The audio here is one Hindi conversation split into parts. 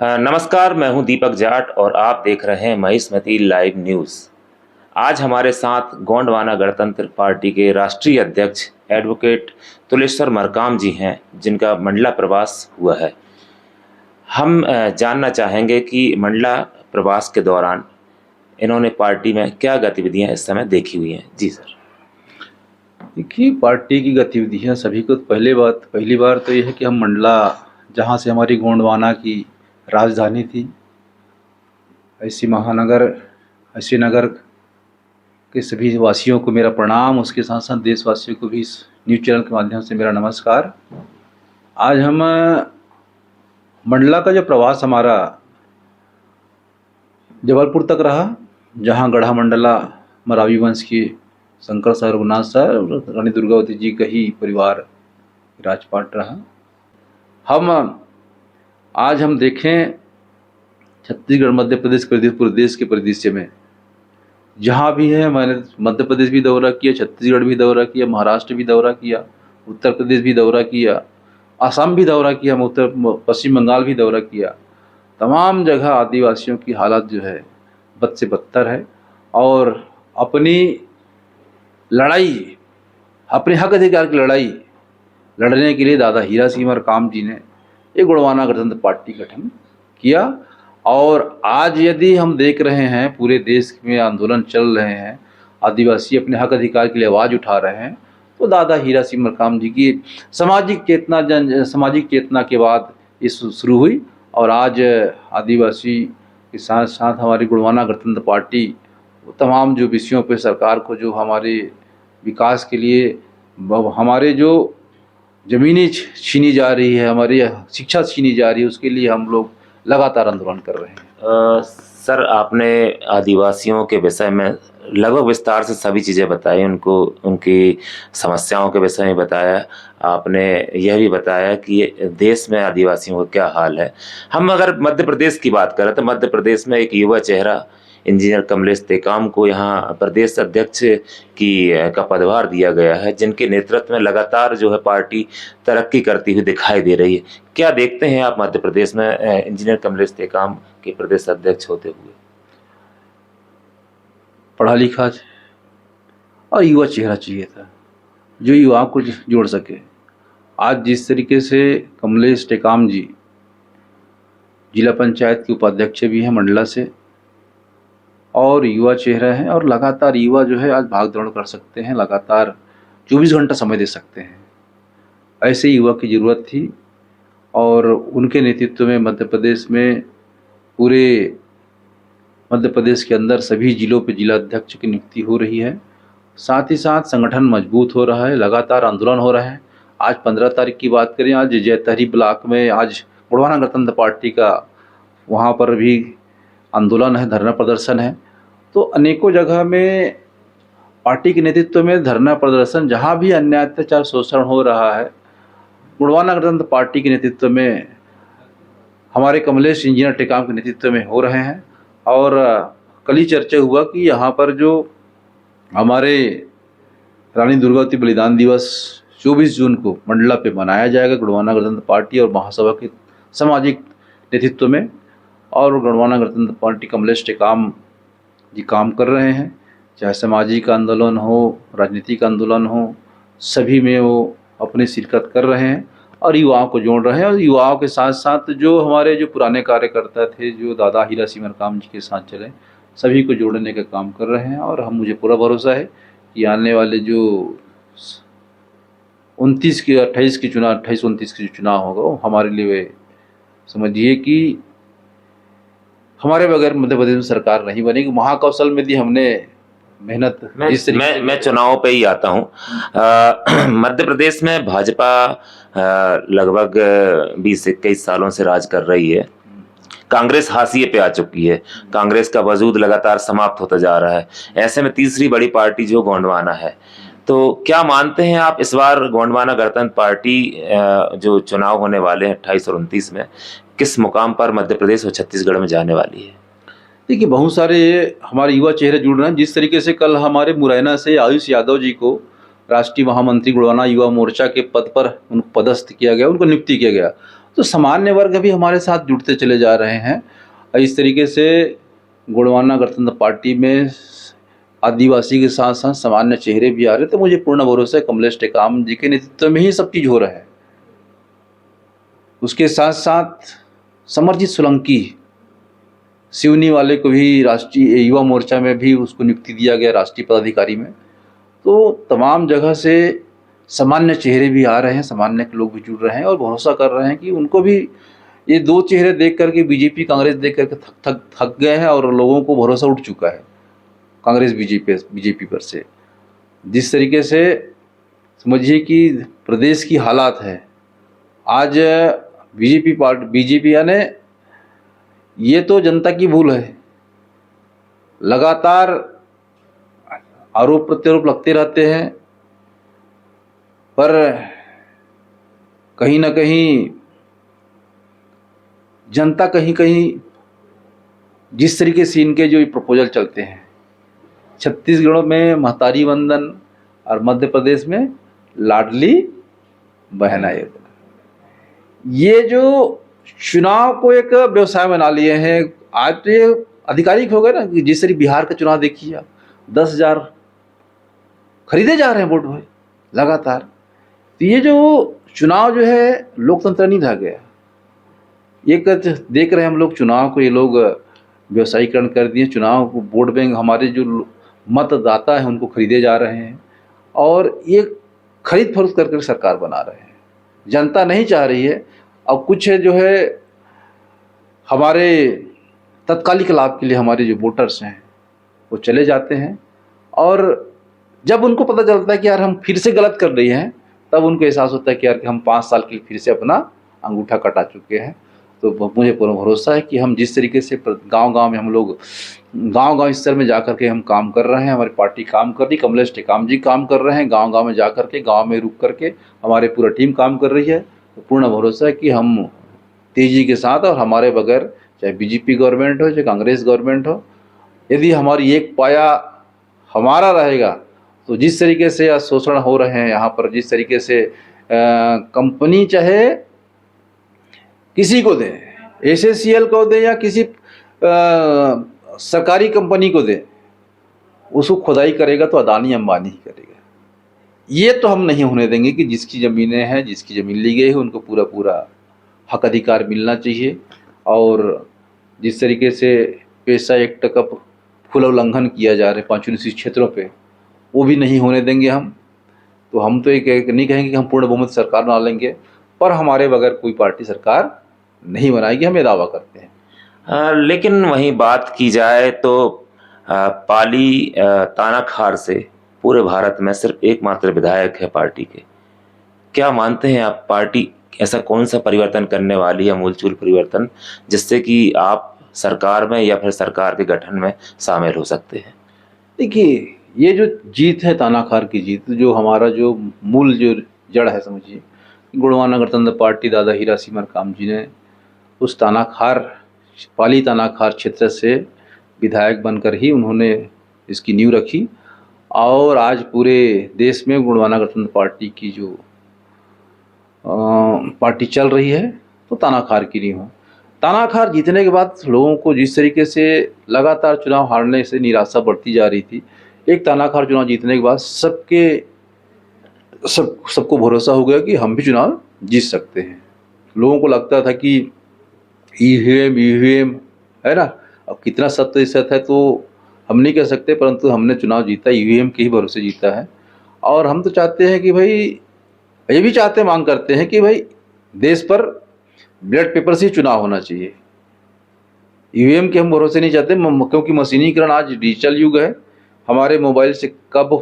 नमस्कार, मैं हूं दीपक जाट और आप देख रहे हैं महिष्मती लाइव न्यूज़। आज हमारे साथ गोंडवाना गणतंत्र पार्टी के राष्ट्रीय अध्यक्ष एडवोकेट तुलेश्वर मरकाम जी हैं, जिनका मंडला प्रवास हुआ है। हम जानना चाहेंगे कि मंडला प्रवास के दौरान इन्होंने पार्टी में क्या गतिविधियां इस समय देखी हुई हैं। जी सर। देखिए, पार्टी की गतिविधियां सभी को पहली बार तो यह है कि हम मंडला, जहां से हमारी गोंडवाना की राजधानी थी, ऐसी नगर के सभी वासियों को मेरा प्रणाम। उसके साथ साथ देशवासियों को भी इस न्यूज़ चैनल के माध्यम से मेरा नमस्कार। आज हम मंडला का जो प्रवास हमारा जबलपुर तक रहा, जहां गढ़ा मंडला मरावी वंश के शंकर शाह रघुनाथ शाह और रानी दुर्गावती जी का ही परिवार राजपाट रहा। आज हम देखें छत्तीसगढ़, मध्य प्रदेश, पूरे देश के परिदृश्य में जहाँ भी है, मैंने मध्य प्रदेश भी दौरा किया, छत्तीसगढ़ भी दौरा किया, महाराष्ट्र भी दौरा किया, उत्तर प्रदेश भी दौरा किया, असम भी दौरा किया, पश्चिम बंगाल भी दौरा किया। तमाम जगह आदिवासियों की हालत जो है बद से बदतर है और अपनी लड़ाई, अपने हक अधिकार की लड़ाई लड़ने के लिए दादा हीरा सिंह मरकाम जी ने एक गोंडवाना गणतंत्र पार्टी गठन किया। और आज यदि हम देख रहे हैं पूरे देश में आंदोलन चल रहे हैं, आदिवासी अपने हक अधिकार के लिए आवाज़ उठा रहे हैं, तो दादा हीरा सिंह मरकाम जी की सामाजिक चेतना के बाद इस शुरू हुई। और आज आदिवासी के साथ साथ हमारी गोंडवाना गणतंत्र पार्टी तमाम जो विषयों पे सरकार को, जो हमारे विकास के लिए हमारे जो ज़मीनें छीनी जा रही है, हमारी शिक्षा छीनी जा रही है, उसके लिए हम लोग लगातार आंदोलन कर रहे हैं। सर, आपने आदिवासियों के विषय में लगभग विस्तार से सभी चीज़ें बताई, उनको उनकी समस्याओं के विषय में बताया। आपने यह भी बताया कि देश में आदिवासियों का क्या हाल है। हम अगर मध्य प्रदेश की बात करें तो मध्य प्रदेश में एक युवा चेहरा इंजीनियर कमलेश टेकाम को यहाँ प्रदेश अध्यक्ष का पदभार दिया गया है, जिनके नेतृत्व में लगातार जो है पार्टी तरक्की करती हुई दिखाई दे रही है। क्या देखते हैं आप मध्य प्रदेश में इंजीनियर कमलेश टेकाम के प्रदेश अध्यक्ष होते हुए? पढ़ा लिखा और युवा चेहरा चाहिए था जो युवाओं को जोड़ सके। आज जिस तरीके से कमलेश टेकाम जी जिला पंचायत के उपाध्यक्ष भी हैं मंडला से और युवा चेहरा हैं, और लगातार युवा जो है आज भाग दौड़ कर सकते हैं, लगातार 24 घंटा समय दे सकते हैं, ऐसे युवा की ज़रूरत थी। और उनके नेतृत्व में मध्य प्रदेश में, पूरे मध्य प्रदेश के अंदर सभी जिलों पे जिला अध्यक्ष की नियुक्ति हो रही है। साथ ही साथ संगठन मजबूत हो रहा है, लगातार आंदोलन हो रहा है। आज 15 तारीख की बात करें, आज जैतहरी ब्लॉक में आज गोंडवाना गणतंत्र पार्टी का वहाँ पर भी आंदोलन है, धरना प्रदर्शन है। तो अनेकों जगह में पार्टी के नेतृत्व में धरना प्रदर्शन, जहाँ भी अन्याय अत्याचार शोषण हो रहा है, गोंडवाना गणतंत्र पार्टी के नेतृत्व में, हमारे कमलेश इंजीनियर टेकाम के नेतृत्व में हो रहे हैं। और कल ही चर्चा हुआ कि यहाँ पर जो हमारे रानी दुर्गावती बलिदान दिवस 24 जून को मंडला पे मनाया जाएगा, गोंडवाना गणतंत्र पार्टी और महासभा के सामाजिक नेतृत्व में। और गोंडवाना गणतंत्र पार्टी कमलेश टेकाम जी काम कर रहे हैं, चाहे सामाजिक आंदोलन हो, राजनीतिक आंदोलन हो, सभी में वो अपनी शिरकत कर रहे हैं और युवाओं को जोड़ रहे हैं। और युवाओं के साथ साथ जो हमारे जो पुराने कार्यकर्ता थे, जो दादा हीरा सिंह मरकाम जी के साथ चले, सभी को जोड़ने का काम कर रहे हैं। और मुझे पूरा भरोसा है कि आने वाले जो 28-29 के जो चुनाव होगा, वो हमारे लिए समझिए कि हमारे बगैर मध्य प्रदेश में सरकार नहीं बनेगी। महाकौशल में भी हमने मेहनत, मैं चुनावों पे ही आता हूँ। मध्य प्रदेश में भाजपा लगभग 20-21 सालों से राज कर रही है। कांग्रेस हाशिए पे आ चुकी है, कांग्रेस का वजूद लगातार समाप्त होता जा रहा है। ऐसे में तीसरी बड़ी पार्टी जो गोंडवाना है, तो क्या मानते हैं आप इस बार गोंडवाना गणतंत्र पार्टी जो चुनाव होने वाले हैं 28 और 29 में, किस मुकाम पर मध्य प्रदेश और छत्तीसगढ़ में जाने वाली है? देखिए, बहुत सारे हमारे युवा चेहरे जुड़ रहे हैं। जिस तरीके से कल हमारे मुरैना से आयुष यादव जी को राष्ट्रीय महामंत्री गोंडवाना युवा मोर्चा के पद पर उनको पदस्थ किया गया, उनको नियुक्ति किया गया, तो सामान्य वर्ग भी हमारे साथ जुड़ते चले जा रहे हैं। इस तरीके से गोंडवाना गणतंत्र पार्टी में आदिवासी के साथ साथ सामान्य चेहरे भी आ रहे, तो मुझे पूर्ण भरोसा है कमलेश टेकाम जी के नेतृत्व में ही सब चीज़ हो रहा है। उसके साथ साथ समरजीत सोलंकी, सिवनी वाले को भी राष्ट्रीय युवा मोर्चा में भी उसको नियुक्ति दिया गया राष्ट्रीय पदाधिकारी में। तो तमाम जगह से सामान्य चेहरे भी आ रहे हैं, सामान्य के लोग भी जुड़ रहे हैं और भरोसा कर रहे हैं कि उनको भी ये दो चेहरे देख करके बीजेपी कांग्रेस देख करके थक गए हैं और लोगों को भरोसा उठ चुका है कांग्रेस बीजेपी पर से। जिस तरीके से समझिए कि प्रदेश की हालात है आज, बीजेपी यानी ये तो जनता की भूल है, लगातार आरोप प्रत्यारोप लगते रहते हैं, पर कहीं ना कहीं जनता कहीं कहीं जिस तरीके से इनके जो प्रपोजल चलते हैं, छत्तीसगढ़ में महतारी वंदन और मध्य प्रदेश में लाडली बहना योजना, ये जो चुनाव को एक व्यवसाय बना लिए हैं। आज तो ये आधिकारिक हो गए ना कि जिस तरह बिहार का चुनाव देखिए आप, 10,000 खरीदे जा रहे हैं वोट भाई लगातार। तो ये जो चुनाव जो है लोकतंत्र नहीं रह गया, ये देख रहे हैं हम लोग चुनाव को, ये लोग व्यवसायीकरण कर दिए चुनाव को। वोट बैंक हमारे जो मतदाता हैं उनको खरीदे जा रहे हैं और ये खरीद फरोख्त करके सरकार बना रहे हैं। जनता नहीं चाह रही है। अब कुछ जो है हमारे तत्कालिक लाभ के लिए हमारे जो वोटर्स हैं वो चले जाते हैं और जब उनको पता चलता है कि यार हम फिर से गलत कर रहे हैं, तब उनको एहसास होता है कि यार कि हम 5 साल के लिए फिर से अपना अंगूठा कटा चुके हैं। तो मुझे पूरा भरोसा है कि हम जिस तरीके से गांव-गांव में हम लोग गांव-गांव स्तर में जाकर के हम काम कर रहे हैं, हमारी पार्टी काम कर रही, कमलेश टेकाम जी काम कर रहे हैं, गांव-गांव में जाकर के, गांव में रुक करके हमारे पूरा टीम काम कर रही है। तो पूर्ण भरोसा है कि हम तेज़ी के साथ और हमारे बगैर, चाहे बीजेपी गवर्नमेंट हो चाहे कांग्रेस गवर्नमेंट हो, यदि हमारी एक पाया हमारा रहेगा तो जिस तरीके से आज शोषण हो रहे हैं यहाँ पर, जिस तरीके से कंपनी चाहे किसी को दे, एसएससीएल को दे या किसी सरकारी कंपनी को दे, उसको खुदाई करेगा तो अदानी अंबानी ही करेगा। ये तो हम नहीं होने देंगे कि जिसकी ज़मीनें हैं, जिसकी ज़मीन ली गई है, उनको पूरा पूरा हक अधिकार मिलना चाहिए। और जिस तरीके से पेशा एक्ट का खुला उल्लंघन किया जा रहा है 5 निश्चित क्षेत्रों पे, वो भी नहीं होने देंगे हम। तो हम तो एक नहीं कहेंगे कि हम पूर्ण बहुमत सरकार बना लेंगे, पर हमारे बगैर कोई पार्टी सरकार नहीं बनाएगी, हम ये दावा करते हैं। लेकिन वहीं बात की जाए तो पाली तानाखार से पूरे भारत में सिर्फ एकमात्र विधायक है पार्टी के। क्या मानते हैं आप, पार्टी ऐसा कौन सा परिवर्तन करने वाली है, मूलचूल परिवर्तन, जिससे कि आप सरकार में या फिर सरकार के गठन में शामिल हो सकते हैं? देखिए, ये जो जीत है तानाखार की जीत, जो हमारा जो मूल जो जड़ है, समझिए गोंडवाना गणतंत्र पार्टी दादा हीरा सिंह मरकाम जी ने उस तानाखार, पाली तानाखार क्षेत्र से विधायक बनकर ही उन्होंने इसकी नींव रखी। और आज पूरे देश में गोंडवाना गणतंत्र पार्टी की जो पार्टी चल रही है तो तानाखार की नींव। तानाखार जीतने के बाद लोगों को जिस तरीके से लगातार चुनाव हारने से निराशा बढ़ती जा रही थी, एक तानाखार चुनाव जीतने के बाद सबको भरोसा हो गया कि हम भी चुनाव जीत सकते हैं। लोगों को लगता था कि ईवीएम है ना, अब कितना 100% है तो हम नहीं कह सकते, परंतु हमने चुनाव जीता ईवीएम के ही भरोसे जीता है। और हम तो चाहते हैं कि भाई, ये भी चाहते, मांग करते हैं कि भाई देश पर बैलेट पेपर से ही चुनाव होना चाहिए। ईवीएम के हम भरोसे नहीं चाहते, क्योंकि मशीनीकरण आज डिजिटल युग है। हमारे मोबाइल से कब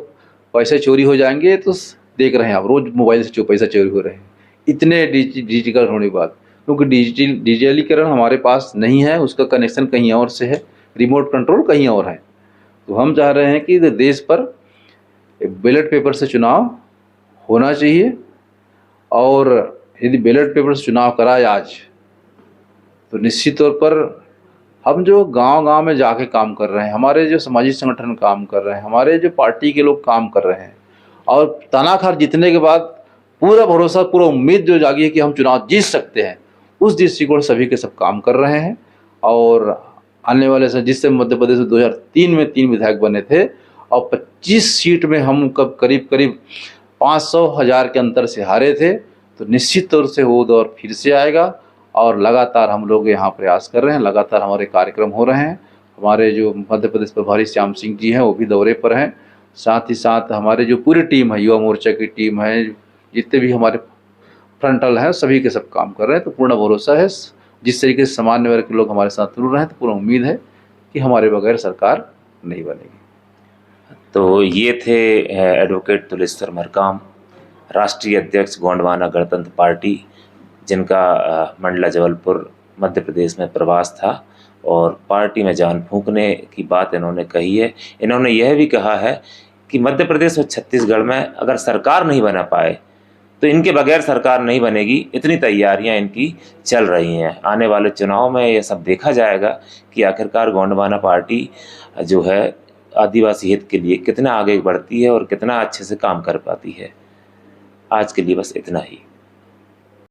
पैसे चोरी हो जाएंगे तो देख रहे हैं आप, रोज़ मोबाइल से पैसा चोरी हो रहे हैं, इतने डिजिटल होने के बाद। क्योंकि डिजिटलीकरण हमारे पास नहीं है, उसका कनेक्शन कहीं और से है, रिमोट कंट्रोल कहीं और है। तो हम चाह रहे हैं कि देश पर बैलेट पेपर से चुनाव होना चाहिए। और यदि बैलेट पेपर से चुनाव कराए आज, तो निश्चित तौर पर हम जो गांव-गांव में जाके काम कर रहे हैं, हमारे जो सामाजिक संगठन काम कर रहे हैं, हमारे जो पार्टी के लोग काम कर रहे हैं, और तानाखार जीतने के बाद पूरा भरोसा, पूरा उम्मीद जो जागी है कि हम चुनाव जीत सकते हैं, उस दृष्टिकोण सभी के सब काम कर रहे हैं। और आने वाले समय जिससे मध्य प्रदेश में 2003 में 3 विधायक बने थे और 25 सीट में हम कब करीब करीब 500,000 के अंतर से हारे थे, तो निश्चित तौर से वो दौर फिर से आएगा। और लगातार हम लोग यहाँ प्रयास कर रहे हैं, लगातार हमारे कार्यक्रम हो रहे हैं। हमारे जो मध्य प्रदेश प्रभारी श्याम सिंह जी हैं वो भी दौरे पर हैं। साथ ही साथ हमारे जो पूरी टीम है, युवा मोर्चा की टीम है, जितने भी हमारे फ्रंटल हैं, सभी के सब काम कर रहे हैं। तो पूर्ण भरोसा है, जिस तरीके से सामान्य वर्ग के लोग हमारे साथ जुड़ रहे हैं, तो पूर्ण उम्मीद है कि हमारे बगैर सरकार नहीं बनेगी। तो ये थे एडवोकेट तुलेश्वर मरकाम, राष्ट्रीय अध्यक्ष गोंडवाना गणतंत्र पार्टी, जिनका मंडला जबलपुर मध्य प्रदेश में प्रवास था और पार्टी में जान फूंकने की बात इन्होंने कही है। इन्होंने यह भी कहा है कि मध्य प्रदेश और छत्तीसगढ़ में अगर सरकार नहीं बना पाए तो इनके बगैर सरकार नहीं बनेगी। इतनी तैयारियां इनकी चल रही हैं। आने वाले चुनाव में ये सब देखा जाएगा कि आखिरकार गोंडवाना पार्टी जो है आदिवासी हित के लिए कितना आगे बढ़ती है और कितना अच्छे से काम कर पाती है। आज के लिए बस इतना ही।